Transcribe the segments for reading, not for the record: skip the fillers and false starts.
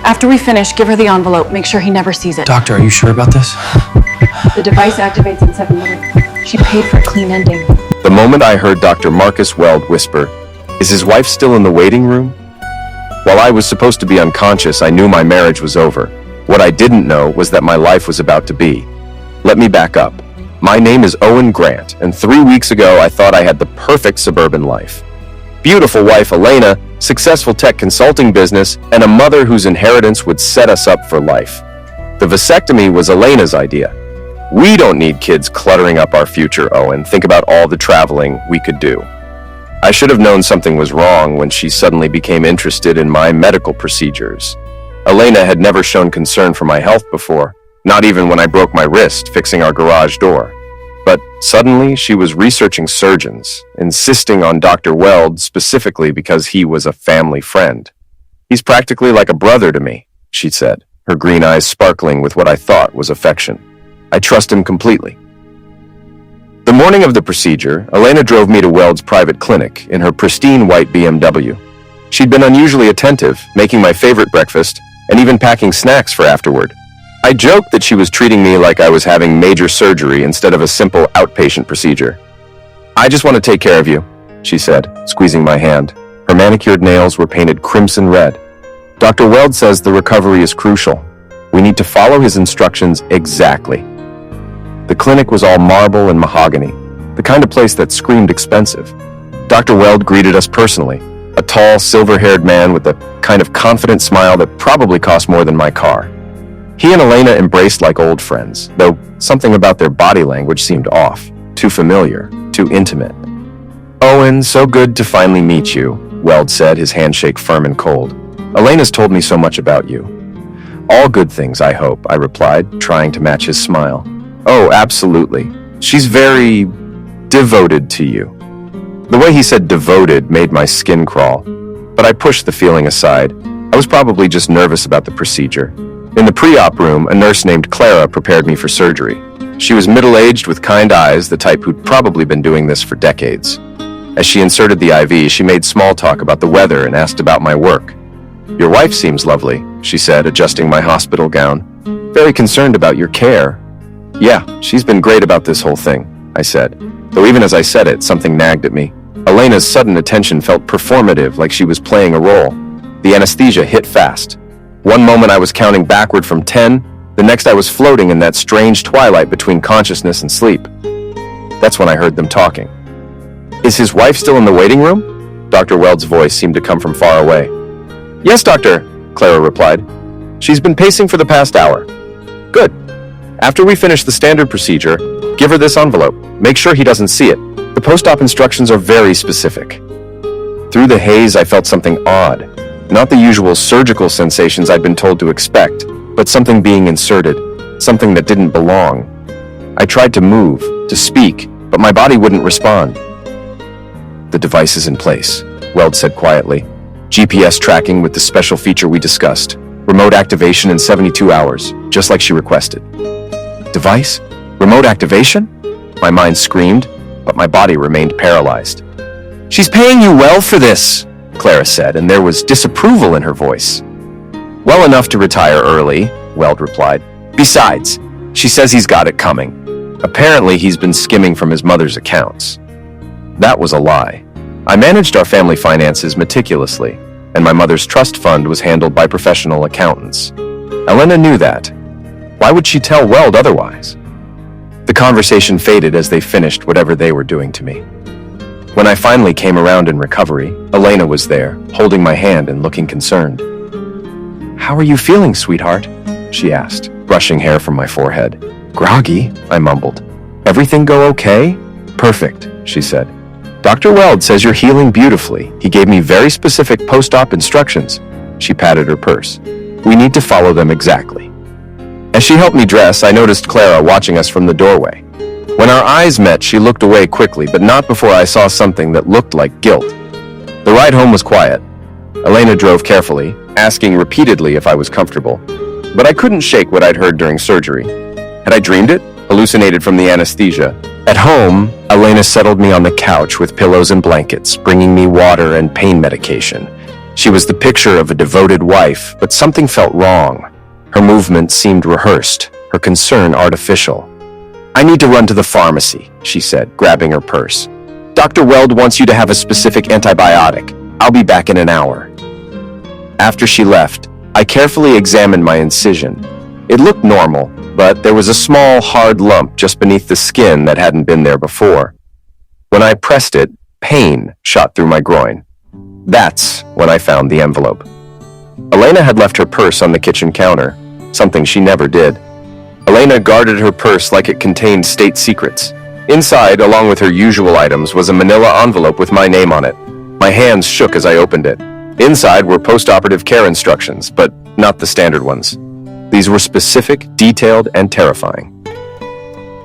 After we finish, give her the envelope. Make sure he never sees it. Doctor, are you sure about this? The device activates in 7 minutes. She paid for a clean ending. The moment I heard Dr. Marcus Weld whisper, "Is his wife still in the waiting room?" While I was supposed to be unconscious, I knew my marriage was over. What I didn't know was that my life was about to be. Let me back up. My name is Owen Grant, and 3 weeks ago I thought I had the perfect suburban life. Beautiful wife Elena, successful tech consulting business, and a mother whose inheritance would set us up for life. The vasectomy was Elena's idea. We don't need kids cluttering up our future, Owen. Think about all the traveling we could do. I should have known something was wrong when she suddenly became interested in my medical procedures. Elena had never shown concern for my health before, not even when I broke my wrist fixing our garage door. But suddenly she was researching surgeons, insisting on Dr. Weld specifically because he was a family friend. "He's practically like a brother to me," she said, her green eyes sparkling with what I thought was affection. "I trust him completely." The morning of the procedure, Elena drove me to Weld's private clinic in her pristine white BMW. She'd been unusually attentive, making my favorite breakfast, and even packing snacks for afterward. I joked that she was treating me like I was having major surgery instead of a simple outpatient procedure. "I just want to take care of you," she said, squeezing my hand. Her manicured nails were painted crimson red. "Dr. Weld says the recovery is crucial. We need to follow his instructions exactly." The clinic was all marble and mahogany, the kind of place that screamed expensive. Dr. Weld greeted us personally, a tall, silver-haired man with a kind of confident smile that probably cost more than my car. He and Elena embraced like old friends, though something about their body language seemed off, too familiar, too intimate. "Owen, so good to finally meet you," Weld said, his handshake firm and cold. "Elena's told me so much about you." "All good things, I hope," I replied, trying to match his smile. "Oh, absolutely. She's very devoted to you." The way he said devoted made my skin crawl, but I pushed the feeling aside. I was probably just nervous about the procedure. In the pre-op room, a nurse named Clara prepared me for surgery. She was middle-aged with kind eyes, the type who'd probably been doing this for decades. As she inserted the IV, she made small talk about the weather and asked about my work. "Your wife seems lovely," she said, adjusting my hospital gown. "Very concerned about your care." "Yeah, she's been great about this whole thing," I said, though even as I said it, something nagged at me. Elena's sudden attention felt performative, like she was playing a role. The anesthesia hit fast. One moment I was counting backward from 10, the next I was floating in that strange twilight between consciousness and sleep. That's when I heard them talking. "Is his wife still in the waiting room?" Dr. Weld's voice seemed to come from far away. "Yes, doctor," Clara replied. "She's been pacing for the past hour." "Good. After we finish the standard procedure, give her this envelope. Make sure he doesn't see it. The post-op instructions are very specific." Through the haze, I felt something odd. Not the usual surgical sensations I'd been told to expect, but something being inserted, something that didn't belong. I tried to move, to speak, but my body wouldn't respond. "The device is in place," Weld said quietly. "GPS tracking with the special feature we discussed. Remote activation in 72 hours, just like she requested." "Device? Remote activation?" My mind screamed, but my body remained paralyzed. "She's paying you well for this," Clara said, and there was disapproval in her voice. "Well enough to retire early," Weld replied. "Besides, she says he's got it coming. Apparently he's been skimming from his mother's accounts." That was a lie. I managed our family finances meticulously, and my mother's trust fund was handled by professional accountants. Elena knew that. Why would she tell Weld otherwise? The conversation faded as they finished whatever they were doing to me. When I finally came around in recovery, Elena was there, holding my hand and looking concerned. "How are you feeling, sweetheart?" she asked, brushing hair from my forehead. "Groggy," I mumbled. "Everything go okay?" "Perfect," she said. "Dr. Weld says you're healing beautifully. He gave me very specific post-op instructions." She patted her purse. "We need to follow them exactly." As she helped me dress, I noticed Clara watching us from the doorway. When our eyes met, she looked away quickly, but not before I saw something that looked like guilt. The ride home was quiet. Elena drove carefully, asking repeatedly if I was comfortable. But I couldn't shake what I'd heard during surgery. Had I dreamed it? Hallucinated from the anesthesia? At home, Elena settled me on the couch with pillows and blankets, bringing me water and pain medication. She was the picture of a devoted wife, but something felt wrong. Her movements seemed rehearsed, her concern artificial. "I need to run to the pharmacy," she said, grabbing her purse. "Dr. Weld wants you to have a specific antibiotic. I'll be back in an hour." After she left, I carefully examined my incision. It looked normal, but there was a small, hard lump just beneath the skin that hadn't been there before. When I pressed it, pain shot through my groin. That's when I found the envelope. Elena had left her purse on the kitchen counter, something she never did. Elena guarded her purse like it contained state secrets. Inside, along with her usual items, was a manila envelope with my name on it. My hands shook as I opened it. Inside were post-operative care instructions, but not the standard ones. These were specific, detailed, and terrifying.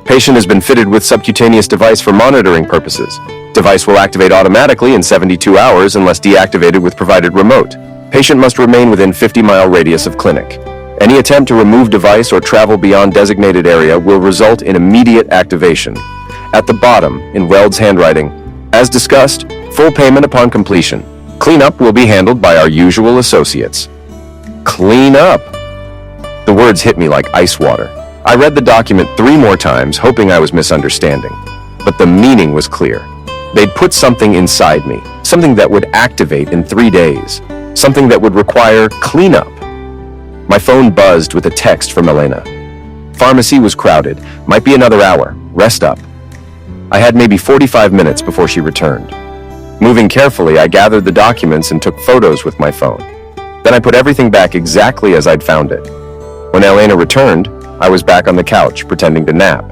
Patient has been fitted with subcutaneous device for monitoring purposes. Device will activate automatically in 72 hours unless deactivated with provided remote. Patient must remain within 50-mile radius of clinic. Any attempt to remove device or travel beyond designated area will result in immediate activation. At the bottom, in Weld's handwriting, as discussed, full payment upon completion. Cleanup will be handled by our usual associates. Clean up. The words hit me like ice water. I read the document 3 more times, hoping I was misunderstanding. But the meaning was clear. They'd put something inside me, something that would activate in 3 days, something that would require cleanup. My phone buzzed with a text from Elena. Pharmacy was crowded. Might be another hour. Rest up. I had maybe 45 minutes before she returned. Moving carefully, I gathered the documents and took photos with my phone. Then I put everything back exactly as I'd found it. When Elena returned, I was back on the couch, pretending to nap.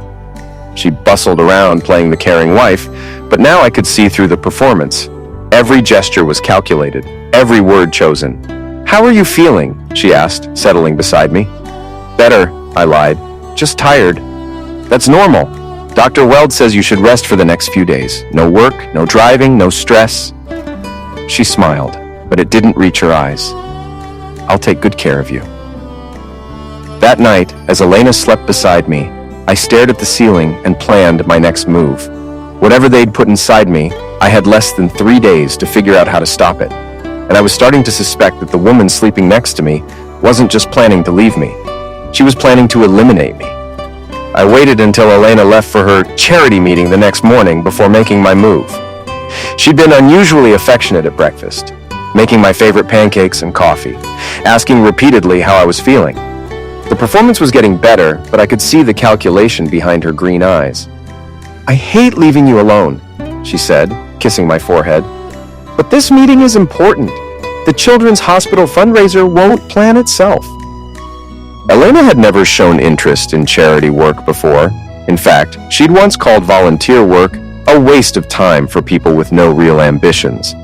She bustled around playing the caring wife, but now I could see through the performance. Every gesture was calculated, every word chosen. "How are you feeling?" she asked, settling beside me. "Better," I lied. "Just tired." "That's normal. Dr. Weld says you should rest for the next few days. No work, no driving, no stress." She smiled, but it didn't reach her eyes. "I'll take good care of you." That night, as Elena slept beside me, I stared at the ceiling and planned my next move. Whatever they'd put inside me, I had less than 3 days to figure out how to stop it. And I was starting to suspect that the woman sleeping next to me wasn't just planning to leave me. She was planning to eliminate me. I waited until Elena left for her charity meeting the next morning before making my move. She'd been unusually affectionate at breakfast, making my favorite pancakes and coffee, asking repeatedly how I was feeling. The performance was getting better, but I could see the calculation behind her green eyes. "I hate leaving you alone," she said, kissing my forehead. "But this meeting is important. The Children's Hospital fundraiser won't plan itself." Elena had never shown interest in charity work before. In fact, she'd once called volunteer work a waste of time for people with no real ambitions.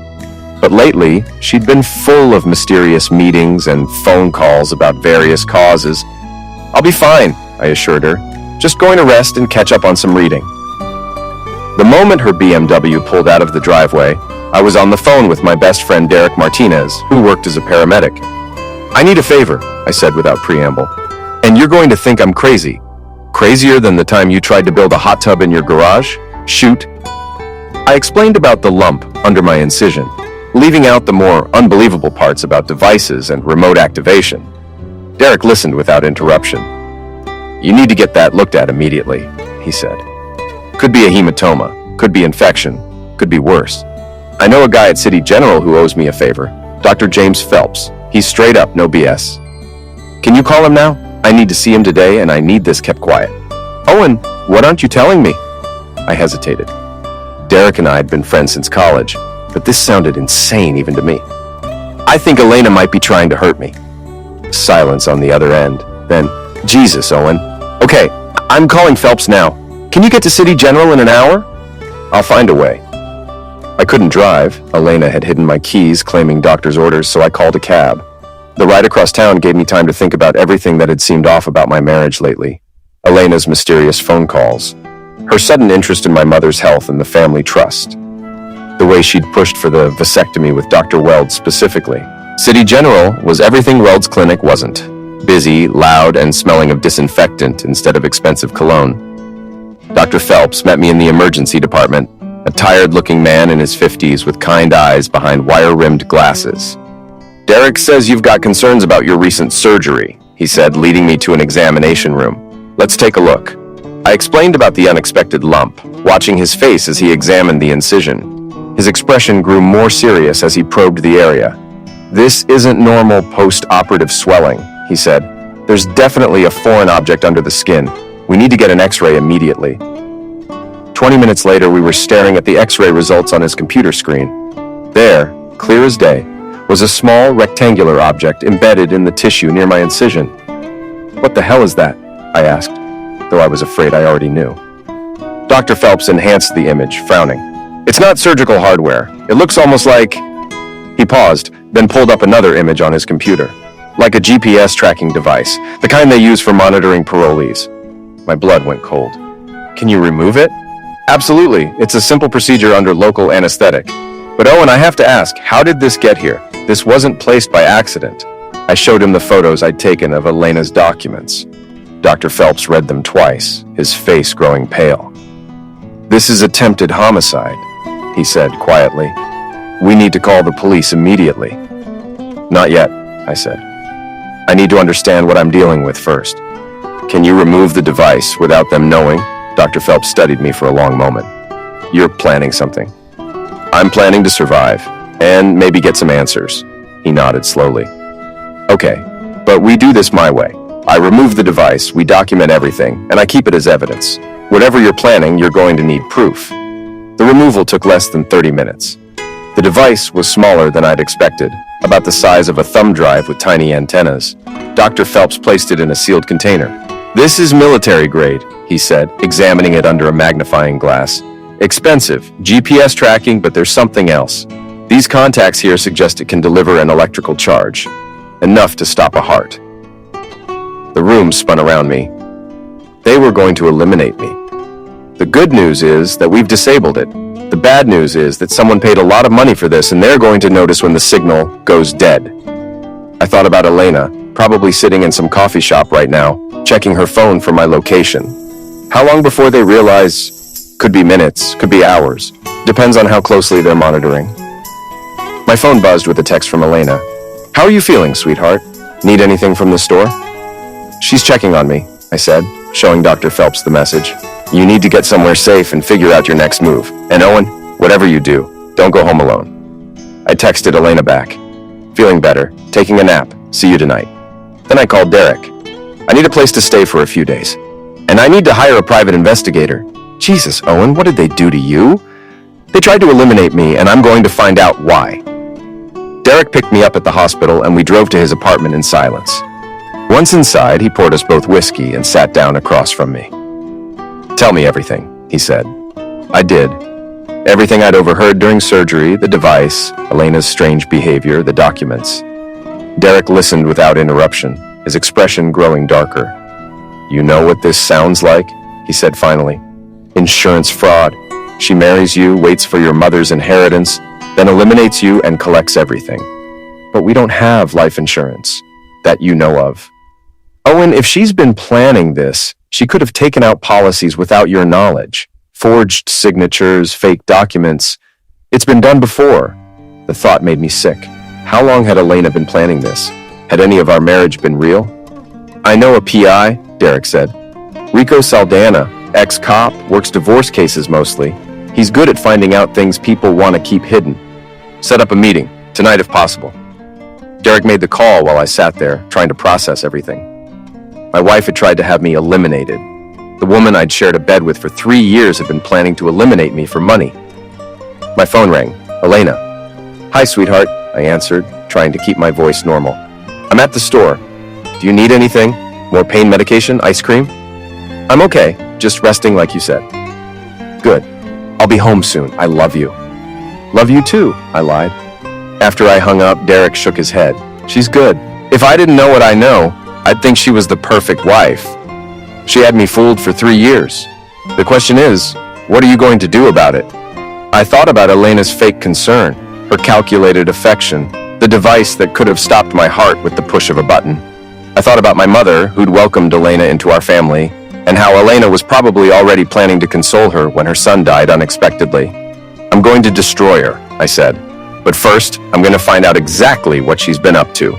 But lately, she'd been full of mysterious meetings and phone calls about various causes. "I'll be fine," I assured her. "Just going to rest and catch up on some reading." The moment her BMW pulled out of the driveway, I was on the phone with my best friend Derek Martinez, who worked as a paramedic. "I need a favor," I said without preamble. "And you're going to think I'm crazy. Crazier than the time you tried to build a hot tub in your garage? Shoot." I explained about the lump under my incision, leaving out the more unbelievable parts about devices and remote activation. Derek listened without interruption. "You need to get that looked at immediately," he said. "Could be a hematoma, could be infection, could be worse. I know a guy at City General who owes me a favor, Dr. James Phelps. He's straight up, no BS. Can you call him now? I need to see him today and I need this kept quiet." "Owen, what aren't you telling me?" I hesitated. Derek and I had been friends since college, but this sounded insane even to me. "I think Elena might be trying to hurt me." Silence on the other end. Then, "Jesus, Owen. Okay, I'm calling Phelps now. Can you get to City General in an hour?" "I'll find a way." I couldn't drive. Elena had hidden my keys, claiming doctor's orders, so I called a cab. The ride across town gave me time to think about everything that had seemed off about my marriage lately. Elena's mysterious phone calls, her sudden interest in my mother's health and the family trust, the way she'd pushed for the vasectomy with Dr. Weld specifically. City General was everything Weld's clinic wasn't. Busy, loud, and smelling of disinfectant instead of expensive cologne. Dr. Phelps met me in the emergency department, a tired-looking man in his 50s with kind eyes behind wire-rimmed glasses. Derek says you've got concerns about your recent surgery, he said, leading me to an examination room. Let's take a look. I explained about the unexpected lump, watching his face as he examined the incision. His expression grew more serious as he probed the area. This isn't normal post-operative swelling, he said. There's definitely a foreign object under the skin. We need to get an x-ray immediately. 20 minutes later, we were staring at the x-ray results on his computer screen. There, clear as day, was a small rectangular object embedded in the tissue near my incision. What the hell is that? I asked, though I was afraid I already knew. Dr. Phelps enhanced the image, frowning. It's not surgical hardware. It looks almost like... He paused, then pulled up another image on his computer. Like a GPS tracking device, the kind they use for monitoring parolees. My blood went cold. Can you remove it? Absolutely. It's a simple procedure under local anesthetic. But Owen, I have to ask, how did this get here? This wasn't placed by accident. I showed him the photos I'd taken of Elena's documents. Dr. Phelps read them twice, his face growing pale. This is attempted homicide, he said quietly. We need to call the police immediately. Not yet, I said. I need to understand what I'm dealing with first. Can you remove the device without them knowing? Dr. Phelps studied me for a long moment. You're planning something. I'm planning to survive, and maybe get some answers. He nodded slowly. Okay, but we do this my way. I remove the device, we document everything, and I keep it as evidence. Whatever you're planning, you're going to need proof. The removal took less than 30 minutes. The device was smaller than I'd expected, about the size of a thumb drive with tiny antennas. Dr. Phelps placed it in a sealed container. This is military grade, he said, examining it under a magnifying glass. Expensive, GPS tracking, but there's something else. These contacts here suggest it can deliver an electrical charge, enough to stop a heart. The room spun around me. They were going to eliminate me. The good news is that we've disabled it. The bad news is that someone paid a lot of money for this and they're going to notice when the signal goes dead. I thought about Elena, probably sitting in some coffee shop right now, checking her phone for my location. How long before they realize? Could be minutes, could be hours. Depends on how closely they're monitoring. My phone buzzed with a text from Elena. How are you feeling, sweetheart? Need anything from the store? She's checking on me, I said, showing Dr. Phelps the message. You need to get somewhere safe and figure out your next move. And Owen, whatever you do, don't go home alone. I texted Elena back. Feeling better, taking a nap, see you tonight. Then I called Derek. I need a place to stay for a few days. And I need to hire a private investigator. Jesus, Owen, what did they do to you? They tried to eliminate me, and I'm going to find out why. Derek picked me up at the hospital, and we drove to his apartment in silence. Once inside, he poured us both whiskey and sat down across from me. Tell me everything, he said. I did. Everything I'd overheard during surgery, the device, Elena's strange behavior, the documents. Derek listened without interruption, his expression growing darker. You know what this sounds like? He said finally. Insurance fraud. She marries you, waits for your mother's inheritance, then eliminates you and collects everything. But we don't have life insurance, that you know of. Owen, if she's been planning this, she could have taken out policies without your knowledge. Forged signatures, fake documents. It's been done before. The thought made me sick. How long had Elena been planning this? Had any of our marriage been real? I know a PI, Derek said. Rico Saldana, ex-cop, works divorce cases mostly. He's good at finding out things people want to keep hidden. Set up a meeting, tonight if possible. Derek made the call while I sat there, trying to process everything. My wife had tried to have me eliminated. The woman I'd shared a bed with for 3 years had been planning to eliminate me for money. My phone rang. Elena. Hi, sweetheart, I answered, trying to keep my voice normal. I'm at the store. Do you need anything? More pain medication? Ice cream? I'm okay, just resting like you said. Good. I'll be home soon. I love you. Love you too, I lied. After I hung up, Derek shook his head. She's good. If I didn't know what I know, I'd think she was the perfect wife. She had me fooled for 3 years. The question is, what are you going to do about it? I thought about Elena's fake concern, her calculated affection, the device that could have stopped my heart with the push of a button. I thought about my mother, who'd welcomed Elena into our family, and how Elena was probably already planning to console her when her son died unexpectedly. I'm going to destroy her, I said. But first, I'm going to find out exactly what she's been up to.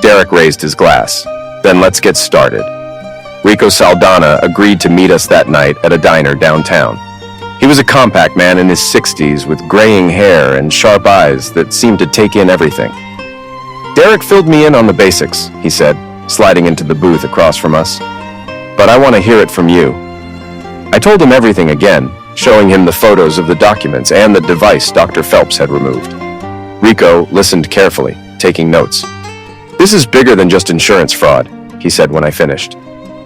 Derek raised his glass. Then let's get started. Rico Saldana agreed to meet us that night at a diner downtown. He was a compact man in his 60s with graying hair and sharp eyes that seemed to take in everything. Derek filled me in on the basics, he said, sliding into the booth across from us. But I want to hear it from you. I told him everything again, showing him the photos of the documents and the device Dr. Phelps had removed. Rico listened carefully, taking notes. This is bigger than just insurance fraud, he said when I finished.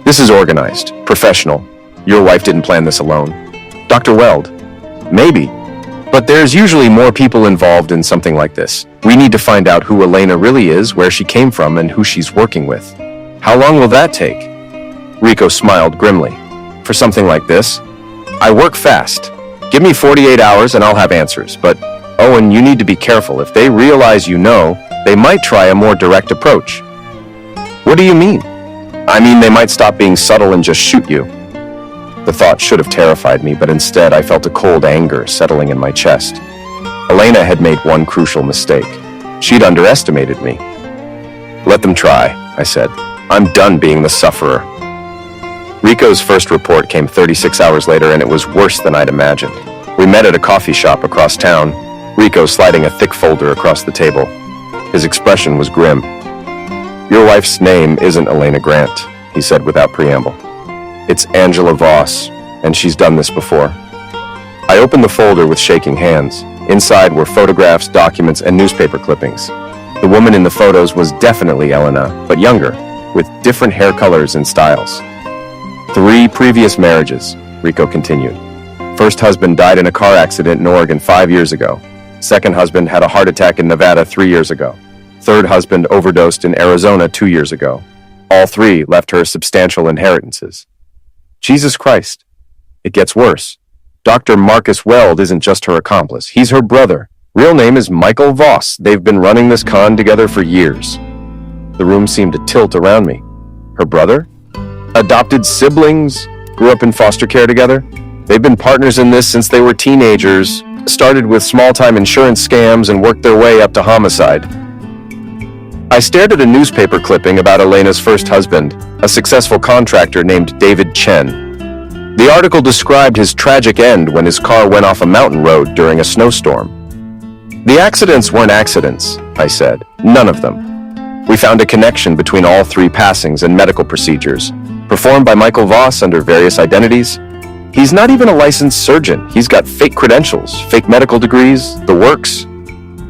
This is organized, professional. Your wife didn't plan this alone. Dr. Weld, maybe. But there's usually more people involved in something like this. We need to find out who Elena really is, where she came from, and who she's working with. How long will that take? Rico smiled grimly. For something like this, I work fast. Give me 48 hours and I'll have answers. But, Owen, you need to be careful. If they realize you know, they might try a more direct approach. What do you mean? I mean, they might stop being subtle and just shoot you. The thought should have terrified me, but instead I felt a cold anger settling in my chest. Elena had made one crucial mistake. She'd underestimated me. Let them try, I said. I'm done being the sufferer. Rico's first report came 36 hours later, and it was worse than I'd imagined. We met at a coffee shop across town, Rico sliding a thick folder across the table. His expression was grim. Your wife's name isn't Elena Grant, he said without preamble. It's Angela Voss, and she's done this before. I opened the folder with shaking hands. Inside were photographs, documents, and newspaper clippings. The woman in the photos was definitely Elena, but younger, with different hair colors and styles. 3 previous marriages, Rico continued. First husband died in a car accident in Oregon 5 years ago. Second husband had a heart attack in Nevada 3 years ago. Third husband overdosed in Arizona 2 years ago. All 3 left her substantial inheritances. Jesus Christ. It gets worse. Dr. Marcus Weld isn't just her accomplice. He's her brother. Real name is Michael Voss. They've been running this con together for years. The room seemed to tilt around me. Her brother? Adopted siblings? Grew up in foster care together? They've been partners in this since they were teenagers. Started with small-time insurance scams and worked their way up to homicide. I stared at a newspaper clipping about Elena's first husband, a successful contractor named David Chen. The article described his tragic end when his car went off a mountain road during a snowstorm. The accidents weren't accidents, I said. None of them. We found a connection between all 3 passings and medical procedures, performed by Michael Voss under various identities. He's not even a licensed surgeon. He's got fake credentials, fake medical degrees, the works.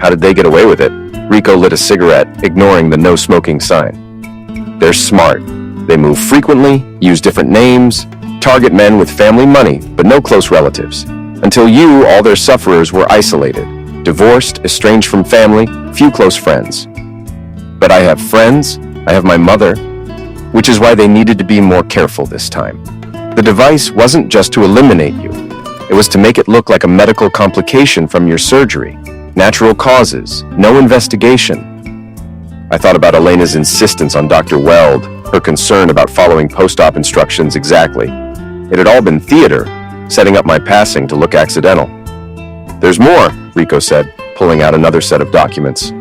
How did they get away with it? Rico lit a cigarette, ignoring the no smoking sign. They're smart. They move frequently, use different names, target men with family money, but no close relatives. Until you, all their sufferers were isolated, divorced, estranged from family, few close friends. But I have friends, I have my mother, which is why they needed to be more careful this time. The device wasn't just to eliminate you. It was to make it look like a medical complication from your surgery. Natural causes, no investigation. I thought about Elena's insistence on Dr. Weld, her concern about following post-op instructions exactly. It had all been theater, setting up my passing to look accidental. There's more, Rico said, pulling out another set of documents.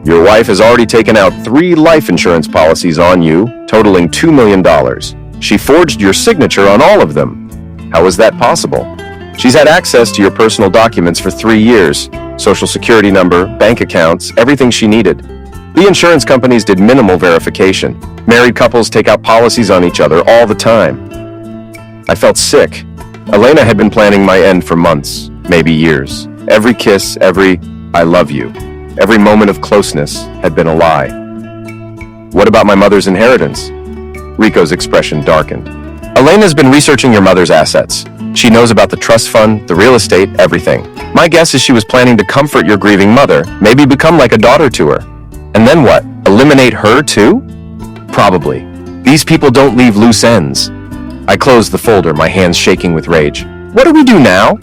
Your wife has already taken out 3 life insurance policies on you, totaling $2 million. She forged your signature on all of them. How is that possible? She's had access to your personal documents for 3 years. Social security number, bank accounts, everything she needed. The insurance companies did minimal verification. Married couples take out policies on each other all the time. I felt sick. Elena had been planning my end for months, maybe years. Every kiss, every "I love you," every moment of closeness had been a lie. What about my mother's inheritance? Rico's expression darkened. Elena's been researching your mother's assets. She knows about the trust fund, the real estate, everything. My guess is she was planning to comfort your grieving mother, maybe become like a daughter to her. And then what? Eliminate her too? Probably. These people don't leave loose ends. I closed the folder, my hands shaking with rage. What do we do now?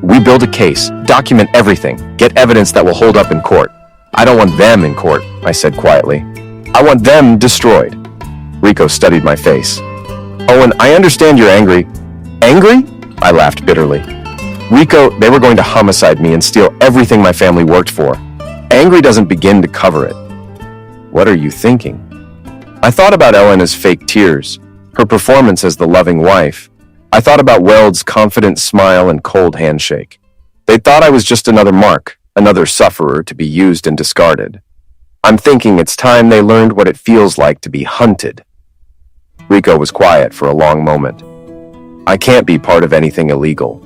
We build a case, document everything, get evidence that will hold up in court. I don't want them in court, I said quietly. I want them destroyed. Rico studied my face. Owen, I understand you're angry. Angry? I laughed bitterly. Rico, they were going to homicide me and steal everything my family worked for. Angry doesn't begin to cover it. What are you thinking? I thought about Elena's fake tears, her performance as the loving wife. I thought about Weld's confident smile and cold handshake. They thought I was just another mark, another sufferer to be used and discarded. I'm thinking it's time they learned what it feels like to be hunted. Rico was quiet for a long moment. I can't be part of anything illegal.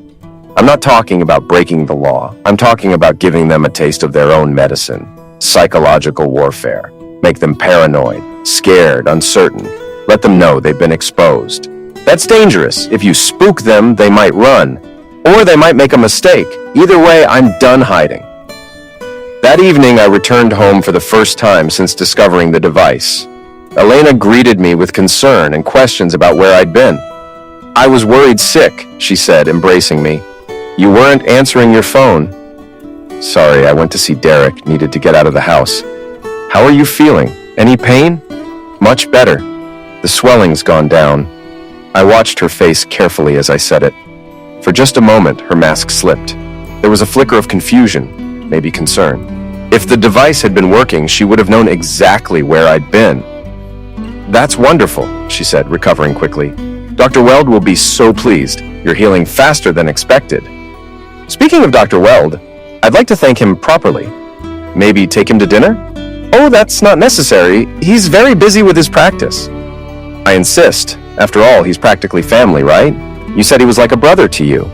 I'm not talking about breaking the law. I'm talking about giving them a taste of their own medicine. Psychological warfare. Make them paranoid, scared, uncertain. Let them know they've been exposed. That's dangerous. If you spook them, they might run. Or they might make a mistake. Either way, I'm done hiding. That evening, I returned home for the first time since discovering the device. Elena greeted me with concern and questions about where I'd been. I was worried sick, she said, embracing me. You weren't answering your phone. Sorry, I went to see Derek, needed to get out of the house. How are you feeling? Any pain? Much better. The swelling's gone down. I watched her face carefully as I said it. For just a moment, her mask slipped. There was a flicker of confusion, maybe concern. If the device had been working, she would have known exactly where I'd been. That's wonderful, she said, recovering quickly. Dr. Weld will be so pleased. You're healing faster than expected. Speaking of Dr. Weld, I'd like to thank him properly. Maybe take him to dinner? Oh, that's not necessary. He's very busy with his practice. I insist. After all, he's practically family, right? You said he was like a brother to you.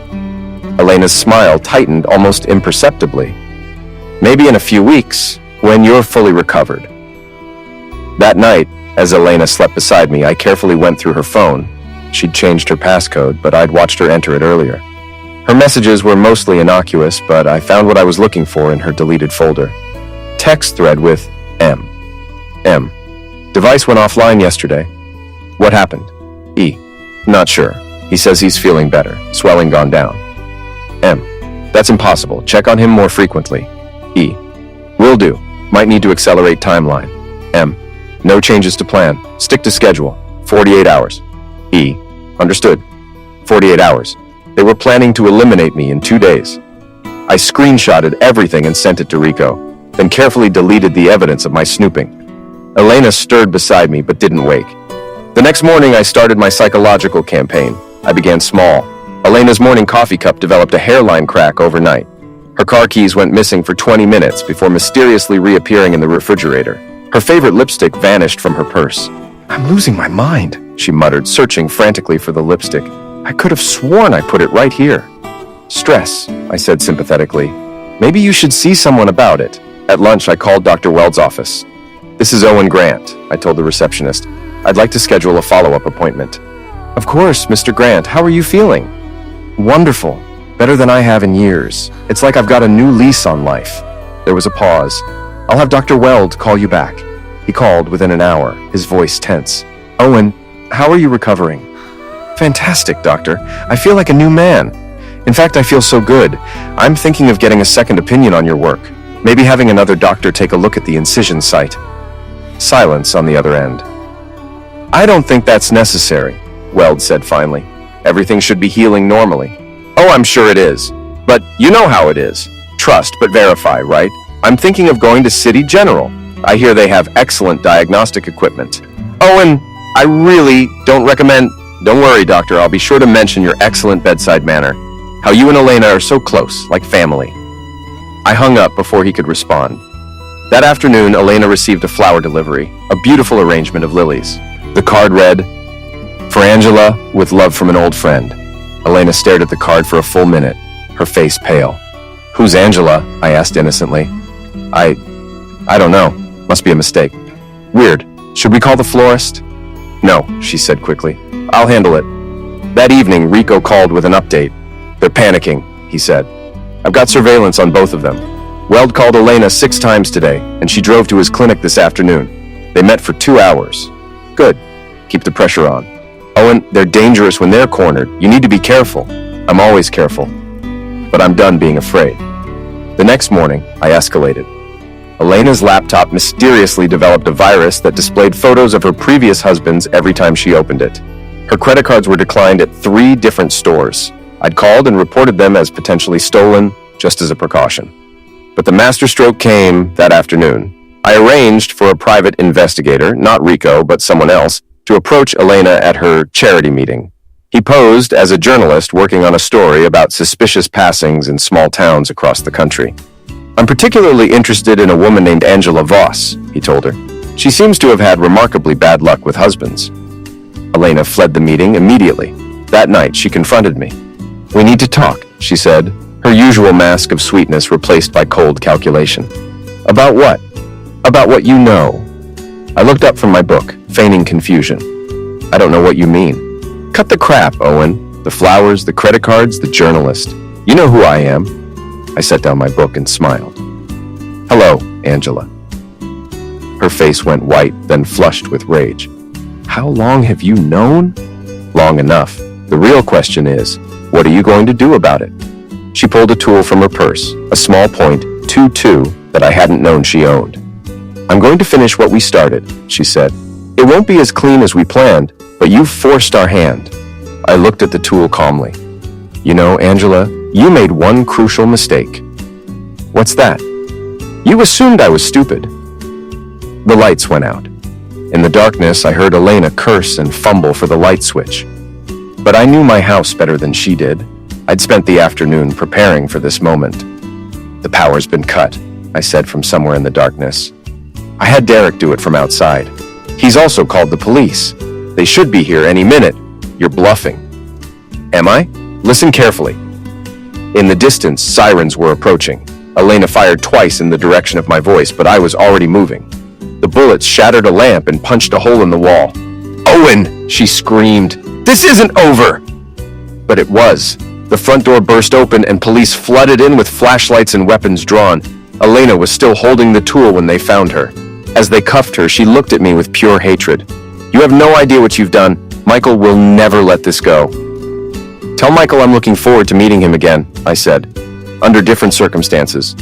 Elena's smile tightened almost imperceptibly. Maybe in a few weeks, when you're fully recovered. That night, as Elena slept beside me, I carefully went through her phone. She'd changed her passcode, but I'd watched her enter it earlier. Her messages were mostly innocuous, but I found what I was looking for in her deleted folder. Text thread with M. Device went offline yesterday. What happened? E. Not sure. He says he's feeling better. Swelling gone down. M. That's impossible. Check on him more frequently. E. Will do. Might need to accelerate timeline. M. No changes to plan. Stick to schedule. 48 hours. E. Understood. 48 hours. They were planning to eliminate me in 2 days. I screenshotted everything and sent it to Rico, then carefully deleted the evidence of my snooping. Elena stirred beside me but didn't wake. The next morning, I started my psychological campaign. I began small. Elena's morning coffee cup developed a hairline crack overnight. Her car keys went missing for 20 minutes before mysteriously reappearing in the refrigerator. Her favorite lipstick vanished from her purse. I'm losing my mind, she muttered, searching frantically for the lipstick. I could have sworn I put it right here. Stress, I said sympathetically. Maybe you should see someone about it. At lunch, I called Dr. Weld's office. This is Owen Grant, I told the receptionist. I'd like to schedule a follow-up appointment. Of course, Mr. Grant. How are you feeling? Wonderful. Better than I have in years. It's like I've got a new lease on life. There was a pause. I'll have Dr. Weld call you back. He called within an hour, his voice tense. Owen, how are you recovering? Fantastic, doctor. I feel like a new man. In fact, I feel so good. I'm thinking of getting a second opinion on your work. Maybe having another doctor take a look at the incision site. Silence on the other end. I don't think that's necessary, Weld said finally. Everything should be healing normally. Oh, I'm sure it is. But you know how it is. Trust but verify, right? I'm thinking of going to City General. I hear they have excellent diagnostic equipment. Oh, and I really don't recommend... Don't worry, doctor. I'll be sure to mention your excellent bedside manner. How you and Elena are so close, like family. I hung up before he could respond. That afternoon, Elena received a flower delivery, a beautiful arrangement of lilies. The card read, "For Angela, with love from an old friend." Elena stared at the card for a full minute, her face pale. Who's Angela? I asked innocently. I don't know. Must be a mistake. Weird. Should we call the florist? No, she said quickly. I'll handle it. That evening, Rico called with an update. They're panicking, he said. I've got surveillance on both of them. Weld called Elena 6 times today, and she drove to his clinic this afternoon. They met for 2 hours. Good. Keep the pressure on. Owen, they're dangerous when they're cornered. You need to be careful. I'm always careful. But I'm done being afraid. The next morning, I escalated. Elena's laptop mysteriously developed a virus that displayed photos of her previous husbands every time she opened it. Her credit cards were declined at 3 different stores. I'd called and reported them as potentially stolen, just as a precaution. But the masterstroke came that afternoon. I arranged for a private investigator, not Rico, but someone else, to approach Elena at her charity meeting. He posed as a journalist working on a story about suspicious passings in small towns across the country. I'm particularly interested in a woman named Angela Voss, he told her. She seems to have had remarkably bad luck with husbands. Elena fled the meeting immediately. That night, she confronted me. "We need to talk," she said, her usual mask of sweetness replaced by cold calculation. "About what?" "About what you know." I looked up from my book, feigning confusion. "I don't know what you mean." "Cut the crap, Owen. The flowers, the credit cards, the journalist. You know who I am." I set down my book and smiled. "Hello, Angela." Her face went white, then flushed with rage. "How long have you known?" "Long enough. The real question is, what are you going to do about it?" She pulled a tool from her purse, a small point .22 that I hadn't known she owned. "I'm going to finish what we started," she said. "It won't be as clean as we planned, but you've forced our hand." I looked at the tool calmly. "You know, Angela, you made one crucial mistake." "What's that?" "You assumed I was stupid." The lights went out. In the darkness, I heard Elena curse and fumble for the light switch. But I knew my house better than she did. I'd spent the afternoon preparing for this moment. "The power's been cut," I said from somewhere in the darkness. "I had Derek do it from outside. He's also called the police. They should be here any minute." "You're bluffing." "Am I?" "Listen carefully." In the distance, sirens were approaching. Elena fired twice in the direction of my voice, but I was already moving. The bullets shattered a lamp and punched a hole in the wall. "Owen!" she screamed. "This isn't over!" But it was. The front door burst open and police flooded in with flashlights and weapons drawn. Elena was still holding the tool when they found her. As they cuffed her, she looked at me with pure hatred. "You have no idea what you've done. Michael will never let this go." "Tell Michael I'm looking forward to meeting him again," I said, "under different circumstances."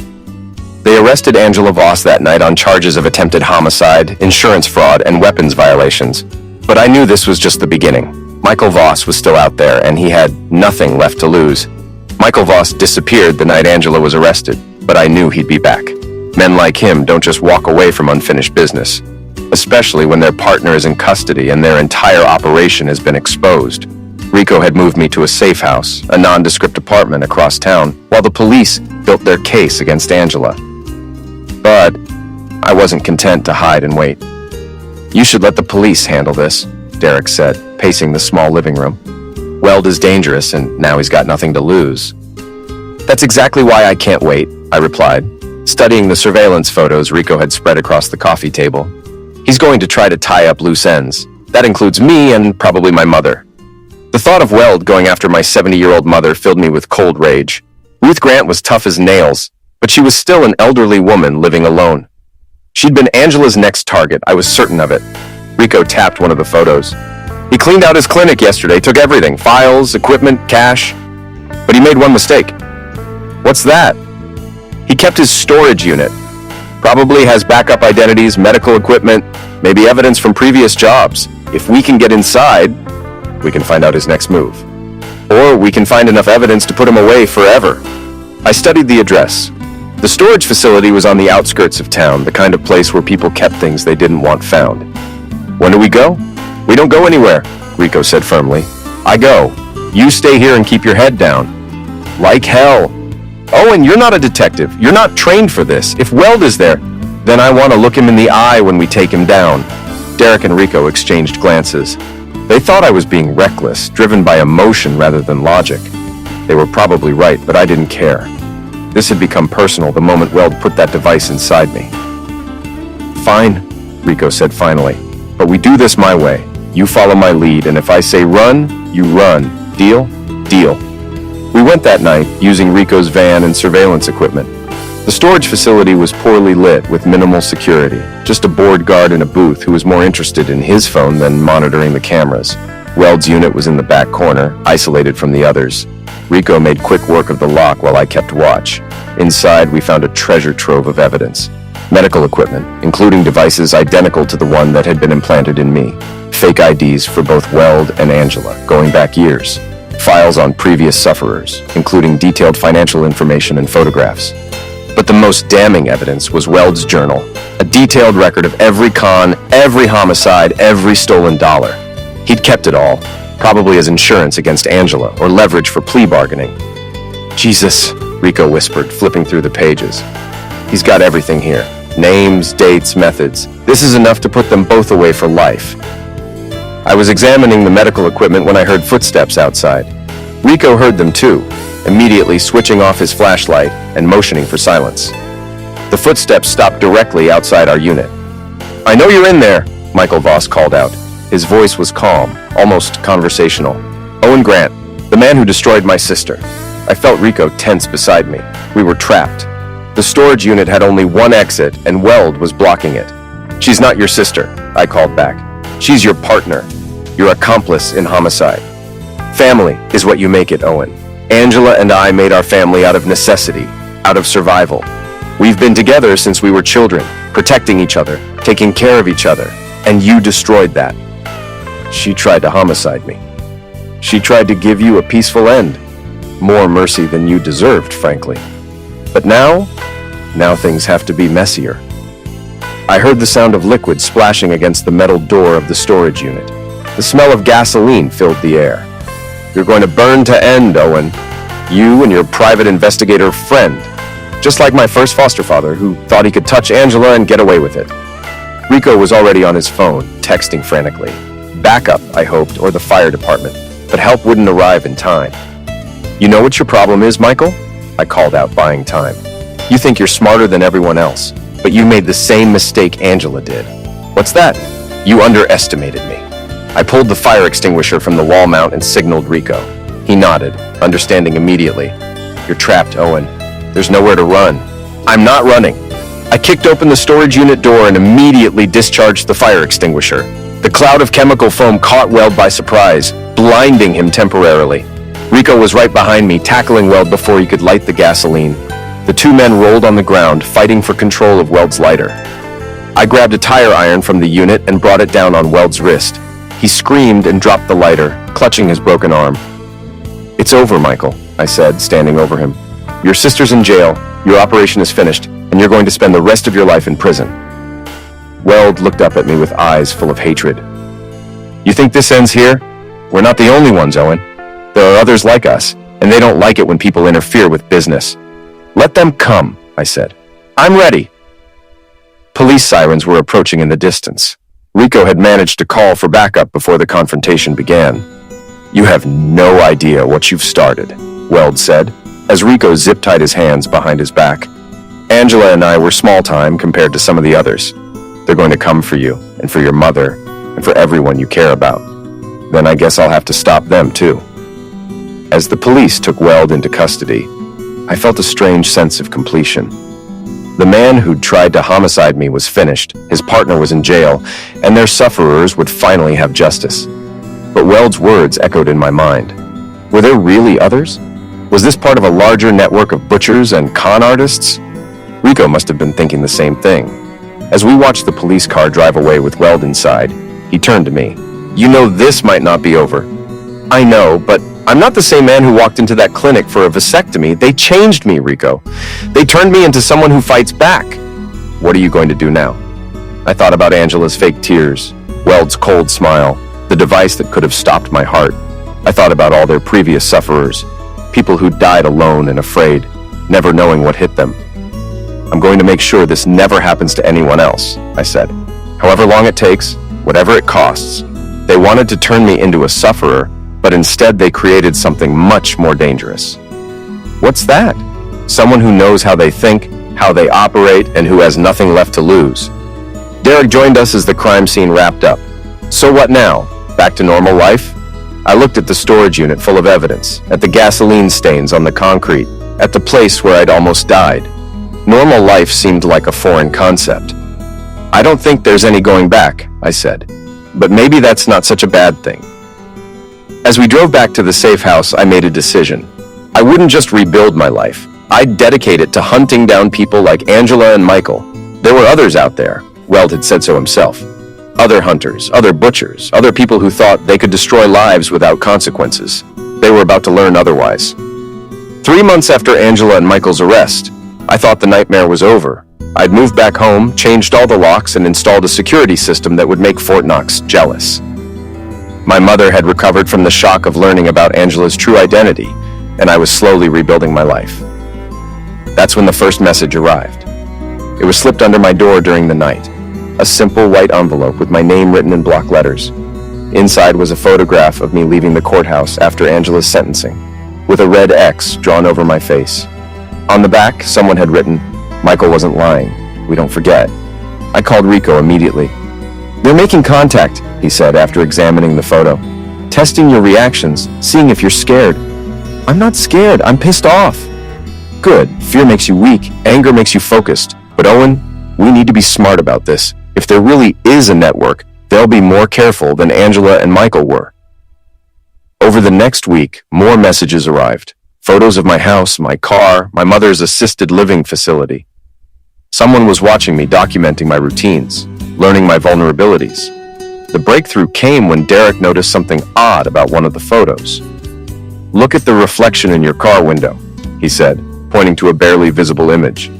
They arrested Angela Voss that night on charges of attempted homicide, insurance fraud, and weapons violations. But I knew this was just the beginning. Michael Voss was still out there, and he had nothing left to lose. Michael Voss disappeared the night Angela was arrested, but I knew he'd be back. Men like him don't just walk away from unfinished business, especially when their partner is in custody and their entire operation has been exposed. Rico had moved me to a safe house, a nondescript apartment across town, while the police built their case against Angela. But I wasn't content to hide and wait. "You should let the police handle this," Derek said, pacing the small living room. "Weld is dangerous, and now he's got nothing to lose." "That's exactly why I can't wait," I replied, studying the surveillance photos Rico had spread across the coffee table. "He's going to try to tie up loose ends. That includes me and probably my mother." The thought of Weld going after my 70-year-old mother filled me with cold rage. Ruth Grant was tough as nails, but she was still an elderly woman living alone. She'd been Angela's next target, I was certain of it. Rico tapped one of the photos. "He cleaned out his clinic yesterday, took everything, files, equipment, cash. But he made one mistake." "What's that?" "He kept his storage unit. Probably has backup identities, medical equipment, maybe evidence from previous jobs. If we can get inside, we can find out his next move. Or we can find enough evidence to put him away forever." I studied the address. The storage facility was on the outskirts of town, the kind of place where people kept things they didn't want found. "When do we go?" "We don't go anywhere," Rico said firmly. "I go. You stay here and keep your head down." "Like hell." "Owen, you're not a detective. You're not trained for this. If Weld is there, then I want to look him in the eye when we take him down." Derek and Rico exchanged glances. They thought I was being reckless, driven by emotion rather than logic. They were probably right, but I didn't care. This had become personal the moment Weld put that device inside me. "Fine," Rico said finally, "but we do this my way. You follow my lead, and if I say run, you run. Deal?" "Deal." We went that night, using Rico's van and surveillance equipment. The storage facility was poorly lit with minimal security, just a bored guard in a booth who was more interested in his phone than monitoring the cameras. Weld's unit was in the back corner, isolated from the others. Rico made quick work of the lock while I kept watch. Inside, we found a treasure trove of evidence. Medical equipment, including devices identical to the one that had been implanted in me. Fake IDs for both Weld and Angela, going back years. files on previous sufferers, including detailed financial information and photographs. But the most damning evidence was Weld's journal, a detailed record of every con, every homicide, every stolen dollar. He'd kept it all, probably as insurance against Angela or leverage for plea bargaining. Jesus, Rico whispered, flipping through the pages. He's got everything here. Names, dates, methods. This is enough to put them both away for life. I was examining the medical equipment when I heard footsteps outside. Rico heard them too, immediately switching off his flashlight and motioning for silence. The footsteps stopped directly outside our unit. "I know you're in there," Michael Voss called out. His voice was calm, almost conversational. "Owen Grant, the man who destroyed my sister." I felt Rico tense beside me. We were trapped. The storage unit had only one exit, and Weld was blocking it. "She's not your sister," I called back. "She's your partner, your accomplice in homicide. Family is what you make it, Owen. Angela and I made our family out of necessity, out of survival. We've been together since we were children, protecting each other, taking care of each other, and you destroyed that. She tried to homicide me. She tried to give you a peaceful end. More mercy than you deserved, frankly. But now things have to be messier." I heard the sound of liquid splashing against the metal door of the storage unit. The smell of gasoline filled the air. "You're going to burn to end, Owen. You and your private investigator friend. Just like my first foster father, who thought he could touch Angela and get away with it." Rico was already on his phone, texting frantically. Backup, I hoped, or the fire department, but help wouldn't arrive in time. "You know what your problem is, Michael?" I called out, buying time. "You think you're smarter than everyone else, but you made the same mistake Angela did." "What's that?" "You underestimated me." I pulled the fire extinguisher from the wall mount and signaled Rico. He nodded, understanding immediately. "You're trapped, Owen. There's nowhere to run." "I'm not running." I kicked open the storage unit door and immediately discharged the fire extinguisher. The cloud of chemical foam caught Weld by surprise, blinding him temporarily. Rico was right behind me, tackling Weld before he could light the gasoline. The two men rolled on the ground, fighting for control of Weld's lighter. I grabbed a tire iron from the unit and brought it down on Weld's wrist. He screamed and dropped the lighter, clutching his broken arm. "It's over, Michael," I said, standing over him. "Your sister's in jail, your operation is finished, and you're going to spend the rest of your life in prison." Weld looked up at me with eyes full of hatred. "You think this ends here? We're not the only ones, Owen. There are others like us, and they don't like it when people interfere with business." "Let them come," I said. "I'm ready." Police sirens were approaching in the distance. Rico had managed to call for backup before the confrontation began. "You have no idea what you've started," Weld said, as Rico zip-tied his hands behind his back. "Angela and I were small time compared to some of the others. They're going to come for you, and for your mother, and for everyone you care about. Then I guess I'll have to stop them too." As the police took Weld into custody, I felt a strange sense of completion. The man who'd tried to homicide me was finished, his partner was in jail, and their sufferers would finally have justice. But Weld's words echoed in my mind. Were there really others? Was this part of a larger network of butchers and con artists? Rico must have been thinking the same thing. As we watched the police car drive away with Weld inside, he turned to me. "You know this might not be over." "I know, but I'm not the same man who walked into that clinic for a vasectomy. They changed me, Rico. They turned me into someone who fights back." "What are you going to do now?" I thought about Angela's fake tears, Weld's cold smile, the device that could have stopped my heart. I thought about all their previous sufferers, people who died alone and afraid, never knowing what hit them. "I'm going to make sure this never happens to anyone else," I said. "However long it takes, whatever it costs." They wanted to turn me into a sufferer, but instead they created something much more dangerous. "What's that?" "Someone who knows how they think, how they operate, and who has nothing left to lose." Derek joined us as the crime scene wrapped up. "So what now? Back to normal life?" I looked at the storage unit full of evidence, at the gasoline stains on the concrete, at the place where I'd almost died. Normal life seemed like a foreign concept. "I don't think there's any going back," I said. "But maybe that's not such a bad thing." As we drove back to the safe house, I made a decision. I wouldn't just rebuild my life. I'd dedicate it to hunting down people like Angela and Michael. There were others out there. Weld had said so himself. Other hunters, other butchers, other people who thought they could destroy lives without consequences. They were about to learn otherwise. 3 months after Angela and Michael's arrest, I thought the nightmare was over. I'd moved back home, changed all the locks, and installed a security system that would make Fort Knox jealous. My mother had recovered from the shock of learning about Angela's true identity, and I was slowly rebuilding my life. That's when the first message arrived. It was slipped under my door during the night. A simple white envelope with my name written in block letters. Inside was a photograph of me leaving the courthouse after Angela's sentencing, with a red X drawn over my face. On the back, someone had written, "Michael wasn't lying. We don't forget." I called Rico immediately. "They're making contact," he said after examining the photo. "Testing your reactions, seeing if you're scared." "I'm not scared. I'm pissed off." "Good. Fear makes you weak. Anger makes you focused. But Owen, we need to be smart about this. If there really is a network, they'll be more careful than Angela and Michael were." Over the next week, more messages arrived. Photos of my house, my car, my mother's assisted living facility. Someone was watching me, documenting my routines, learning my vulnerabilities. The breakthrough came when Derek noticed something odd about one of the photos. "Look at the reflection in your car window," he said, pointing to a barely visible image.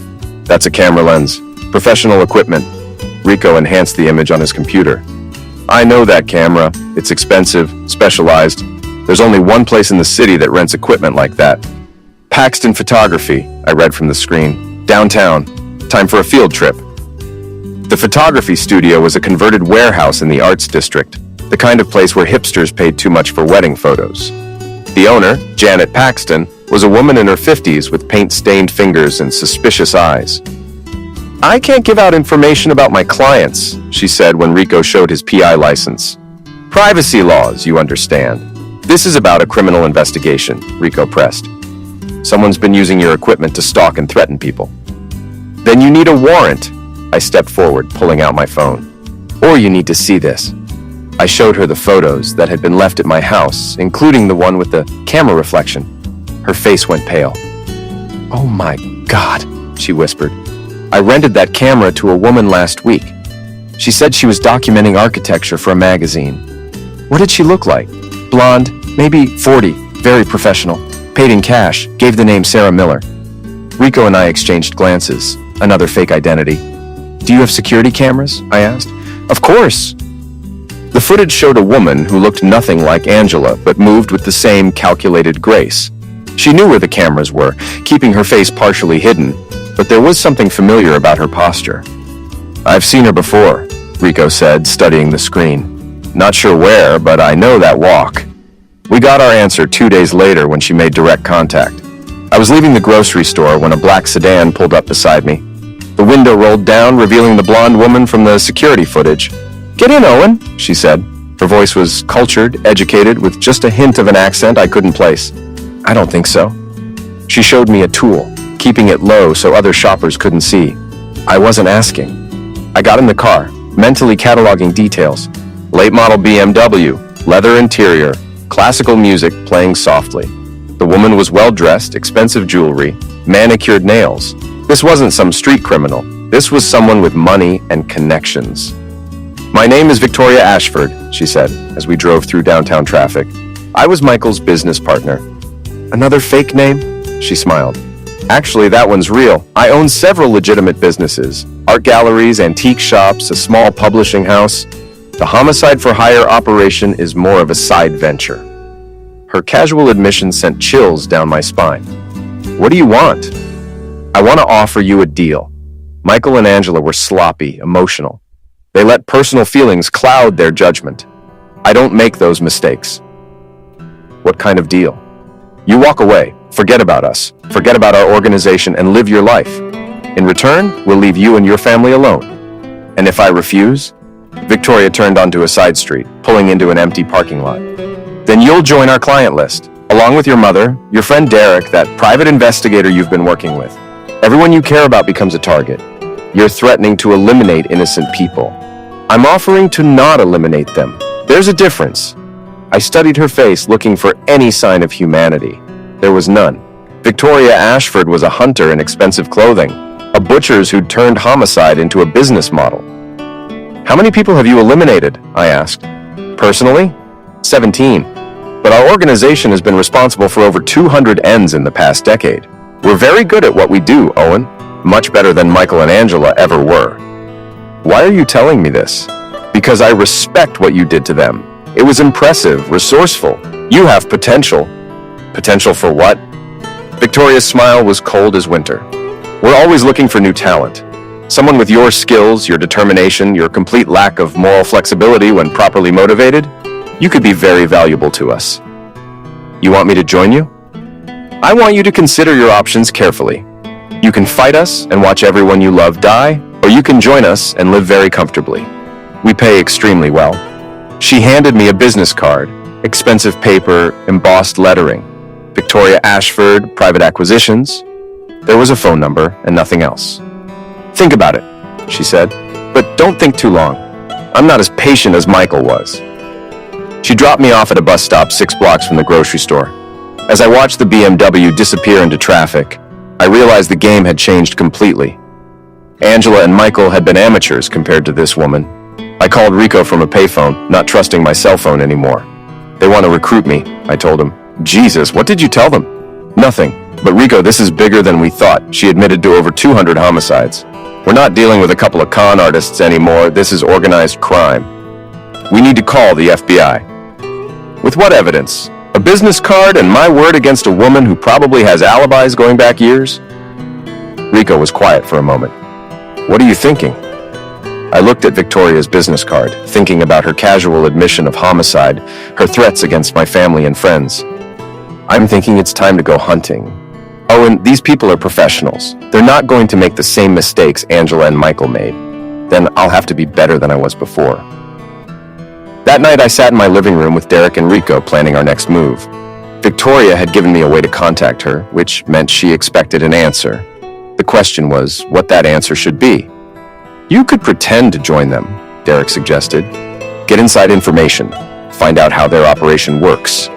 "That's a camera lens. Professional equipment." Rico enhanced the image on his computer. "I know that camera. It's expensive, specialized. There's only one place in the city that rents equipment like that. Paxton Photography," I read from the screen. "Downtown. Time for a field trip." The photography studio was a converted warehouse in the arts district, the kind of place where hipsters paid too much for wedding photos. The owner, Janet Paxton, was a woman in her 50s with paint-stained fingers and suspicious eyes. "I can't give out information about my clients," she said when Rico showed his PI license. "Privacy laws, you understand. This is about a criminal investigation," Rico pressed. "Someone's been using your equipment to stalk and threaten people." "Then you need a warrant." I stepped forward, pulling out my phone. "Or you need to see this." I showed her the photos that had been left at my house, including the one with the camera reflection. Her face went pale. "Oh my God," she whispered. "I rented that camera to a woman last week. She said she was documenting architecture for a magazine. What did she look like? Blonde, maybe 40, very professional. Paid in cash, gave the name Sarah Miller." Rico and I exchanged glances. Another fake identity. "Do you have security cameras?" I asked. "Of course." The footage showed a woman who looked nothing like Angela, but moved with the same calculated grace. She knew where the cameras were, keeping her face partially hidden, but there was something familiar about her posture. "I've seen her before," Rico said, studying the screen. "Not sure where, but I know that walk." We got our answer 2 days later when she made direct contact. I was leaving the grocery store when a black sedan pulled up beside me. The window rolled down, revealing the blonde woman from the security footage. "Get in, Owen," she said. Her voice was cultured, educated, with just a hint of an accent I couldn't place. "I don't think so." She showed me a tool, keeping it low so other shoppers couldn't see. I wasn't asking. I got in the car, mentally cataloging details. Late model BMW, leather interior, classical music playing softly. The woman was well-dressed, expensive jewelry, manicured nails. This wasn't some street criminal. This was someone with money and connections. "My name is Victoria Ashford," she said, as we drove through downtown traffic. "I was Michael's business partner." "Another fake name?" She smiled. "Actually, that one's real. I own several legitimate businesses. Art galleries, antique shops, a small publishing house. The homicide for hire operation is more of a side venture." Her casual admission sent chills down my spine. "What do you want?" "I want to offer you a deal." Michael and Angela were sloppy, emotional. They let personal feelings cloud their judgment. I don't make those mistakes. "What kind of deal?" "You walk away. Forget about us. Forget about our organization and live your life. In return, we'll leave you and your family alone." "And if I refuse?" Victoria turned onto a side street, pulling into an empty parking lot. "Then you'll join our client list, along with your mother, your friend Derek, that private investigator you've been working with. Everyone you care about becomes a target. You're threatening to eliminate innocent people. I'm offering to not eliminate them. There's a difference." I studied her face, looking for any sign of humanity. There was none. Victoria Ashford was a hunter in expensive clothing, a butcher's who'd turned homicide into a business model. "How many people have you eliminated?" I asked. "Personally? 17. But but our organization has been responsible for over 200 ends in the past decade. We're very good at what we do, Owen. Much better than Michael and Angela ever were. Why are you telling me this? Because I respect what you did to them. It was impressive, resourceful. You have potential. Potential for what? Victoria's smile was cold as winter. We're always looking for new talent. Someone with your skills, your determination, your complete lack of moral flexibility when properly motivated, you could be very valuable to us. You want me to join you? I want you to consider your options carefully. You can fight us and watch everyone you love die, or you can join us and live very comfortably. We pay extremely well. She handed me a business card, expensive paper, embossed lettering. Victoria Ashford, Private Acquisitions. There was a phone number and nothing else. Think about it, she said, but don't think too long. I'm not as patient as Michael was. She dropped me off at a bus stop 6 blocks from the grocery store. As I watched the BMW disappear into traffic, I realized the game had changed completely. Angela and Michael had been amateurs compared to this woman. I called Rico from a payphone, not trusting my cell phone anymore. They want to recruit me, I told him. Jesus, what did you tell them? Nothing. But Rico, this is bigger than we thought. She admitted to over 200 homicides. We're not dealing with a couple of con artists anymore. This is organized crime. We need to call the FBI. With what evidence? A business card and my word against a woman who probably has alibis going back years? Rico was quiet for a moment. What are you thinking? I looked at Victoria's business card, thinking about her casual admission of homicide, her threats against my family and friends. I'm thinking it's time to go hunting. Owen, these people are professionals. They're not going to make the same mistakes Angela and Michael made. Then I'll have to be better than I was before. That night I sat in my living room with Derek and Rico planning our next move. Victoria had given me a way to contact her, which meant she expected an answer. The question was what that answer should be. You could pretend to join them, Derek suggested. Get inside information. Find out how their operation works.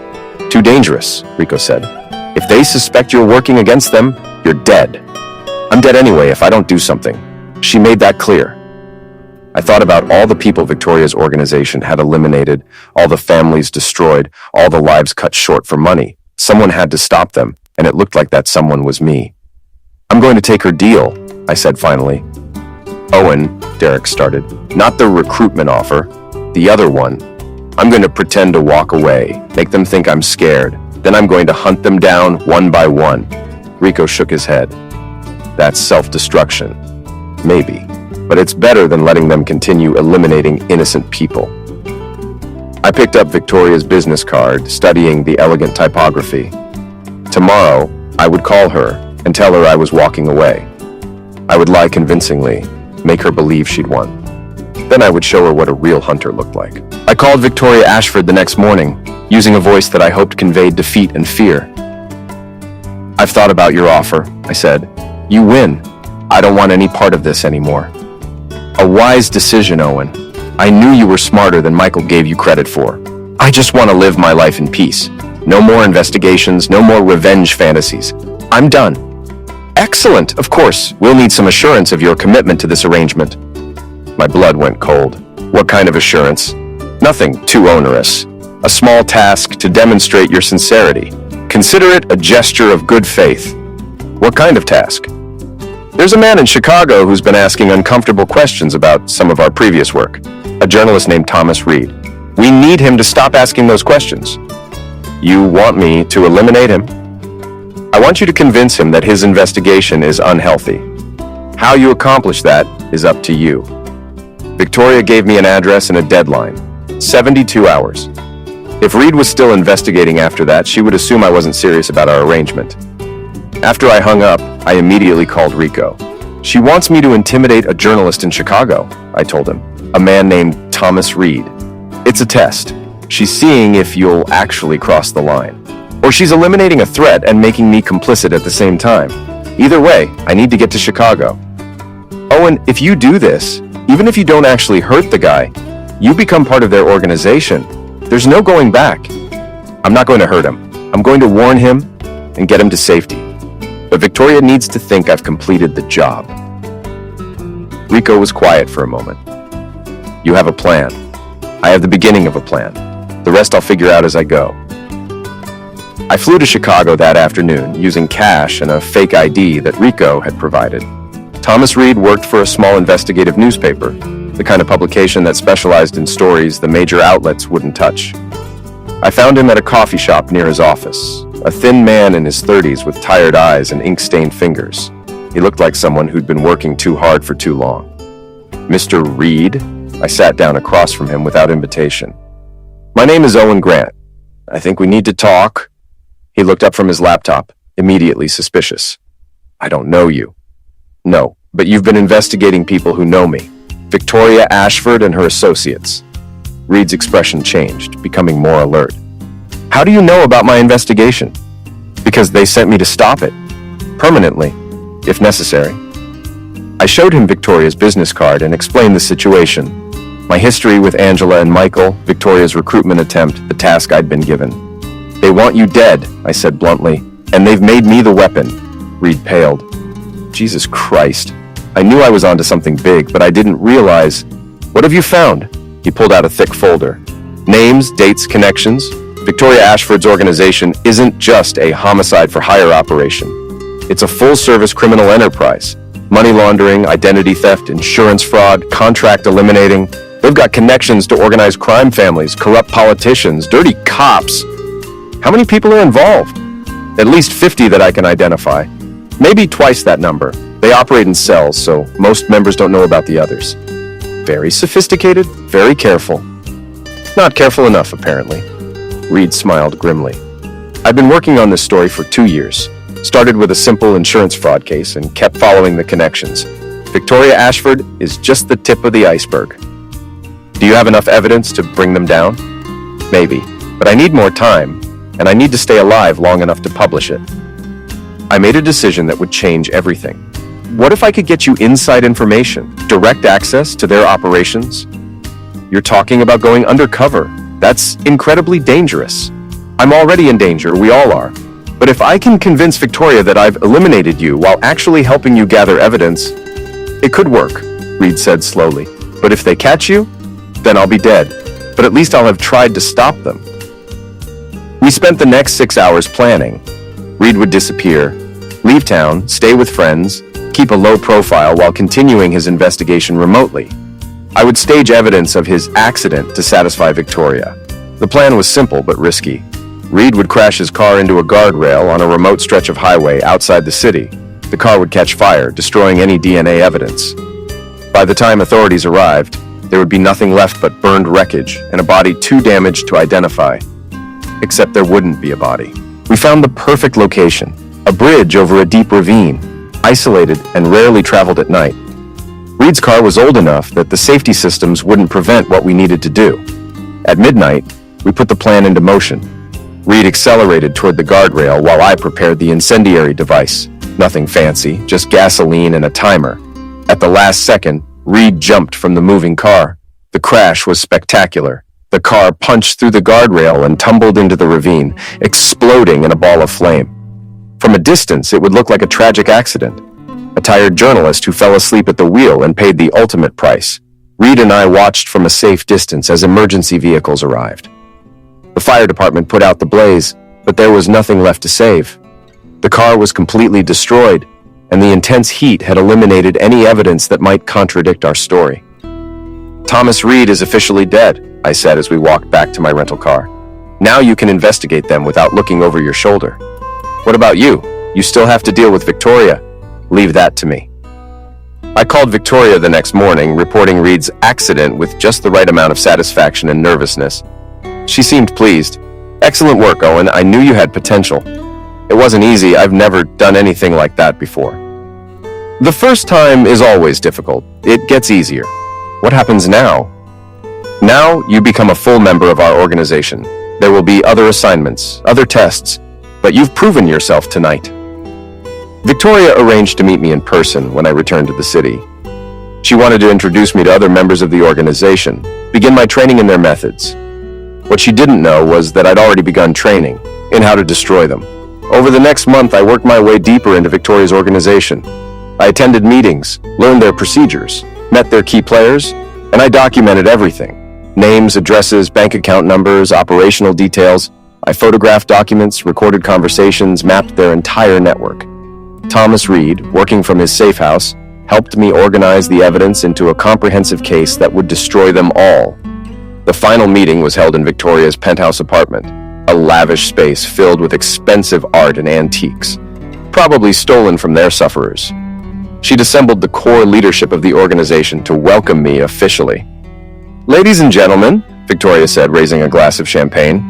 Too dangerous, Rico said. If they suspect you're working against them, you're dead. I'm dead anyway if I don't do something. She made that clear. I thought about all the people Victoria's organization had eliminated, all the families destroyed, all the lives cut short for money. Someone had to stop them, and it looked like that someone was me. I'm going to take her deal, I said finally. Owen, Derek started, not the recruitment offer, the other one. I'm going to pretend to walk away, make them think I'm scared. Then I'm going to hunt them down one by one. Rico shook his head. That's self-destruction. Maybe. But it's better than letting them continue eliminating innocent people. I picked up Victoria's business card, studying the elegant typography. Tomorrow, I would call her and tell her I was walking away. I would lie convincingly, make her believe she'd won. Then I would show her what a real hunter looked like. I called Victoria Ashford the next morning, using a voice that I hoped conveyed defeat and fear. I've thought about your offer, I said. You win. I don't want any part of this anymore. A wise decision, Owen. I knew you were smarter than Michael gave you credit for. I just want to live my life in peace. No more investigations, no more revenge fantasies. I'm done. Excellent, of course. We'll need some assurance of your commitment to this arrangement. My blood went cold. What kind of assurance? Nothing too onerous. A small task to demonstrate your sincerity. Consider it a gesture of good faith. What kind of task? There's a man in Chicago who's been asking uncomfortable questions about some of our previous work. A journalist named Thomas Reed. We need him to stop asking those questions. You want me to eliminate him? I want you to convince him that his investigation is unhealthy. How you accomplish that is up to you. Victoria gave me an address and a deadline. 72 hours. If Reed was still investigating after that, she would assume I wasn't serious about our arrangement. After I hung up, I immediately called Rico. She wants me to intimidate a journalist in Chicago, I told him. A man named Thomas Reed. It's a test. She's seeing if you'll actually cross the line. Or she's eliminating a threat and making me complicit at the same time. Either way, I need to get to Chicago. Owen, if you do this, even if you don't actually hurt the guy, you become part of their organization. There's no going back. I'm not going to hurt him. I'm going to warn him and get him to safety. But Victoria needs to think I've completed the job. Rico was quiet for a moment. You have a plan. I have the beginning of a plan. The rest I'll figure out as I go. I flew to Chicago that afternoon using cash and a fake ID that Rico had provided. Thomas Reed worked for a small investigative newspaper, the kind of publication that specialized in stories the major outlets wouldn't touch. I found him at a coffee shop near his office, a thin man in his 30s with tired eyes and ink-stained fingers. He looked like someone who'd been working too hard for too long. Mr. Reed? I sat down across from him without invitation. My name is Owen Grant. I think we need to talk. He looked up from his laptop, immediately suspicious. I don't know you. No, but you've been investigating people who know me. Victoria Ashford and her associates. Reed's expression changed, becoming more alert. How do you know about my investigation? Because they sent me to stop it. Permanently, if necessary. I showed him Victoria's business card and explained the situation. My history with Angela and Michael, Victoria's recruitment attempt, the task I'd been given. They want you dead, I said bluntly, and they've made me the weapon. Reed paled. Jesus Christ. I knew I was onto something big, but I didn't realize. What have you found? He pulled out a thick folder. Names, dates, connections. Victoria Ashford's organization isn't just a homicide-for-hire operation. It's a full-service criminal enterprise. Money laundering, identity theft, insurance fraud, contract eliminating. They've got connections to organized crime families, corrupt politicians, dirty cops. How many people are involved? At least 50 that I can identify. Maybe twice that number. They operate in cells, so most members don't know about the others. Very sophisticated, very careful. Not careful enough, apparently. Reed smiled grimly. I've been working on this story for 2 years. Started with a simple insurance fraud case and kept following the connections. Victoria Ashford is just the tip of the iceberg. Do you have enough evidence to bring them down? Maybe, but I need more time, and I need to stay alive long enough to publish it. I made a decision that would change everything. What if I could get you inside information, direct access to their operations? You're talking about going undercover. That's incredibly dangerous. I'm already in danger, we all are. But if I can convince Victoria that I've eliminated you while actually helping you gather evidence, it could work, Reed said slowly. But if they catch you, then I'll be dead. But at least I'll have tried to stop them. We spent the next 6 hours planning. Reed would disappear, leave town, stay with friends, keep a low profile while continuing his investigation remotely. I would stage evidence of his accident to satisfy Victoria. The plan was simple but risky. Reed would crash his car into a guardrail on a remote stretch of highway outside the city. The car would catch fire, destroying any DNA evidence. By the time authorities arrived, there would be nothing left but burned wreckage and a body too damaged to identify. Except there wouldn't be a body. We found the perfect location, a bridge over a deep ravine, isolated and rarely traveled at night. Reed's car was old enough that the safety systems wouldn't prevent what we needed to do. At midnight, we put the plan into motion. Reed accelerated toward the guardrail while I prepared the incendiary device. Nothing fancy, just gasoline and a timer. At the last second, Reed jumped from the moving car. The crash was spectacular. The car punched through the guardrail and tumbled into the ravine, exploding in a ball of flame. From a distance, it would look like a tragic accident. A tired journalist who fell asleep at the wheel and paid the ultimate price. Reed and I watched from a safe distance as emergency vehicles arrived. The fire department put out the blaze, but there was nothing left to save. The car was completely destroyed, and the intense heat had eliminated any evidence that might contradict our story. Thomas Reed is officially dead, I said as we walked back to my rental car. Now you can investigate them without looking over your shoulder. What about you? You still have to deal with Victoria. Leave that to me. I called Victoria the next morning, reporting Reed's accident with just the right amount of satisfaction and nervousness. She seemed pleased. Excellent work, Owen. I knew you had potential. It wasn't easy. I've never done anything like that before. The first time is always difficult. It gets easier. What happens now? Now you become a full member of our organization. There will be other assignments, other tests, but you've proven yourself tonight. Victoria arranged to meet me in person when I returned to the city. She wanted to introduce me to other members of the organization, begin my training in their methods. What she didn't know was that I'd already begun training in how to destroy them. Over the next month, I worked my way deeper into Victoria's organization. I attended meetings, learned their procedures, met their key players, and I documented everything. Names, addresses, bank account numbers, operational details. I photographed documents, recorded conversations, mapped their entire network. Thomas Reed, working from his safe house, helped me organize the evidence into a comprehensive case that would destroy them all. The final meeting was held in Victoria's penthouse apartment, a lavish space filled with expensive art and antiques, probably stolen from their sufferers. She'd assembled the core leadership of the organization to welcome me officially. "Ladies and gentlemen," Victoria said, raising a glass of champagne,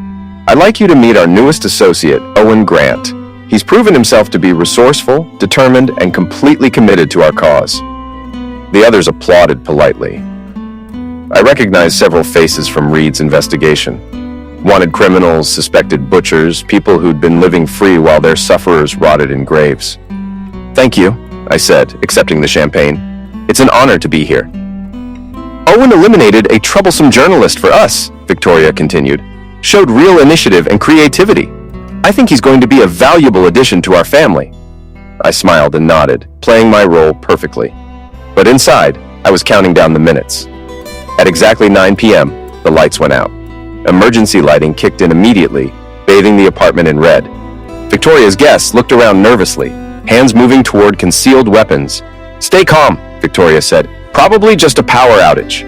"I'd like you to meet our newest associate, Owen Grant. He's proven himself to be resourceful, determined, and completely committed to our cause." The others applauded politely. I recognized several faces from Reed's investigation. Wanted criminals, suspected butchers, people who'd been living free while their sufferers rotted in graves. "Thank you," I said, accepting the champagne. "It's an honor to be here." "Owen eliminated a troublesome journalist for us," Victoria continued. "Showed real initiative and creativity. I think he's going to be a valuable addition to our family." I smiled and nodded, playing my role perfectly. But inside, I was counting down the minutes. At exactly 9 p.m., the lights went out. Emergency lighting kicked in immediately, bathing the apartment in red. Victoria's guests looked around nervously, hands moving toward concealed weapons. "Stay calm," Victoria said. "Probably just a power outage."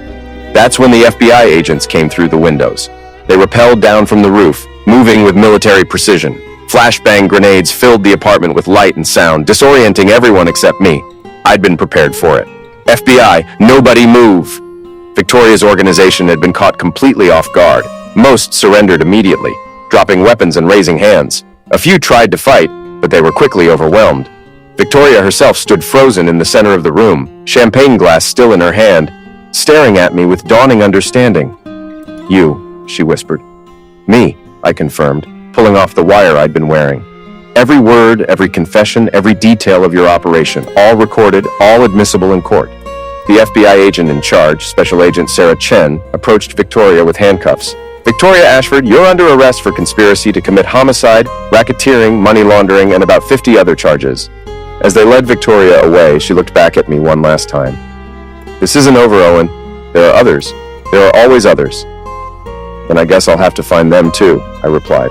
That's when the FBI agents came through the windows. They rappelled down from the roof, moving with military precision. Flashbang grenades filled the apartment with light and sound, disorienting everyone except me. I'd been prepared for it. "FBI, nobody move!" Victoria's organization had been caught completely off guard. Most surrendered immediately, dropping weapons and raising hands. A few tried to fight, but they were quickly overwhelmed. Victoria herself stood frozen in the center of the room, champagne glass still in her hand, staring at me with dawning understanding. "You," she whispered. "Me," I confirmed, pulling off the wire I'd been wearing. "Every word, every confession, every detail of your operation, all recorded, all admissible in court." The FBI agent in charge, Special Agent Sarah Chen, approached Victoria with handcuffs. "Victoria Ashford, you're under arrest for conspiracy to commit homicide, racketeering, money laundering, and about 50 other charges." As they led Victoria away, she looked back at me one last time. "This isn't over, Owen. There are others. There are always others." "Then I guess I'll have to find them too," I replied.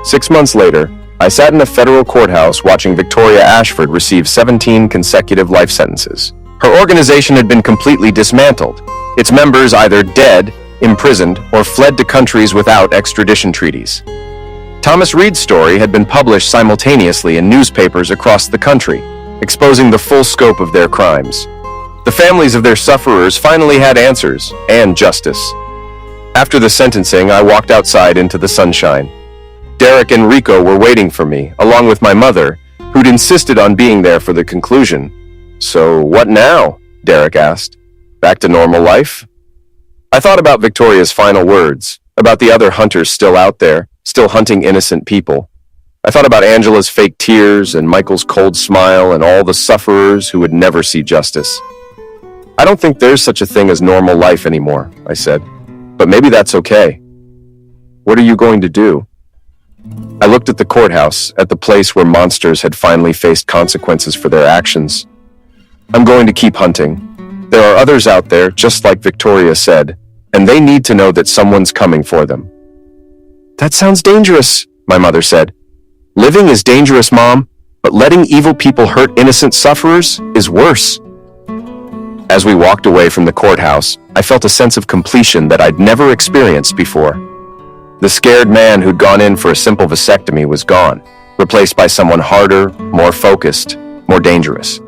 6 months later, I sat in a federal courthouse watching Victoria Ashford receive 17 consecutive life sentences. Her organization had been completely dismantled, its members either dead, imprisoned, or fled to countries without extradition treaties. Thomas Reed's story had been published simultaneously in newspapers across the country, exposing the full scope of their crimes. The families of their sufferers finally had answers and justice. After the sentencing, I walked outside into the sunshine. Derek and Rico were waiting for me, along with my mother, who'd insisted on being there for the conclusion. "So what now?" Derek asked. "Back to normal life?" I thought about Victoria's final words, about the other hunters still out there, still hunting innocent people. I thought about Angela's fake tears and Michael's cold smile and all the sufferers who would never see justice. "I don't think there's such a thing as normal life anymore," I said. "But maybe that's okay." "What are you going to do?" I looked at the courthouse, at the place where monsters had finally faced consequences for their actions. "I'm going to keep hunting. There are others out there, just like Victoria said, and they need to know that someone's coming for them." "That sounds dangerous," my mother said. "Living is dangerous, Mom, but letting evil people hurt innocent sufferers is worse." As we walked away from the courthouse, I felt a sense of completion that I'd never experienced before. The scared man who'd gone in for a simple vasectomy was gone, replaced by someone harder, more focused, more dangerous.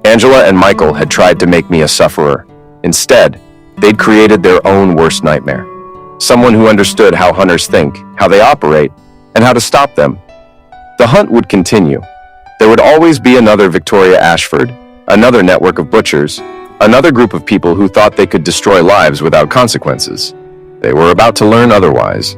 Angela and Michael had tried to make me a sufferer. Instead, they'd created their own worst nightmare. Someone who understood how hunters think, how they operate, and how to stop them. The hunt would continue. There would always be another Victoria Ashford, another network of butchers, another group of people who thought they could destroy lives without consequences. They were about to learn otherwise.